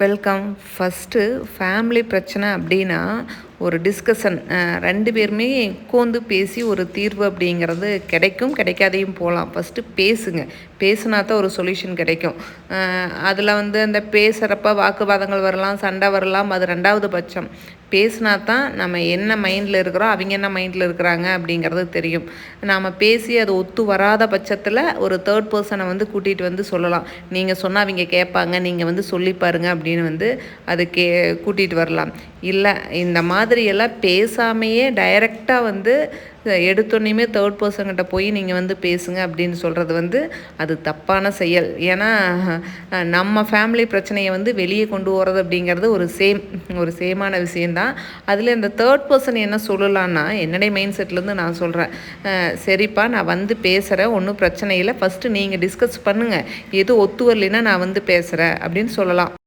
Welcome. First family பிரச்சனை அப்படின்னா ஒரு டிஸ்கஷன், 2 பேருமே உட்காந்து பேசி ஒரு தீர்வு அப்படிங்கிறது கிடைக்கும், கிடைக்காதையும் போகலாம். ஃபஸ்ட்டு பேசுங்க. பேசுனா தான் ஒரு சொல்யூஷன் கிடைக்கும். அதில் அந்த பேசுகிறப்ப வாக்குவாதங்கள் வரலாம், சண்டை வரலாம், அது 2வது பட்சம். பேசினா தான் நம்ம என்ன மைண்டில் இருக்கிறோம், அவங்க என்ன மைண்டில் இருக்கிறாங்க அப்படிங்கிறது தெரியும். நாம் பேசி அது ஒத்து வராத பட்சத்தில் ஒரு தேர்ட் பர்சனை கூட்டிகிட்டு சொல்லலாம். நீங்கள் சொன்னால் அவங்க கேட்பாங்க, நீங்கள் சொல்லி பாருங்க அப்படின்னு அது கூட்டிகிட்டு வரலாம். இல்லை இந்த மாதிரியெல்லாம் பேசாமையே டைரெக்டாக எடுத்தோன்னையுமே தேர்ட் பர்சன்கிட்ட போய் நீங்கள் பேசுங்க அப்படின்னு சொல்கிறது அது தப்பான செயல். ஏன்னா நம்ம ஃபேமிலி பிரச்சனையை வெளியே கொண்டு போகிறது அப்படிங்கிறது ஒரு சேமான விஷயந்தான். அதில் இந்த தேர்ட் பர்சன் என்ன சொல்லலான்னா, என்னுடைய மைண்ட் செட்லேருந்து நான் சொல்கிறேன், சரிப்பா நான் பேசுகிறேன், ஒன்றும் பிரச்சனை இல்லை, ஃபஸ்ட்டு நீங்கள் டிஸ்கஸ் பண்ணுங்கள், எது ஒத்து வரலைன்னா நான் பேசுகிறேன் அப்படின்னு சொல்லலாம்.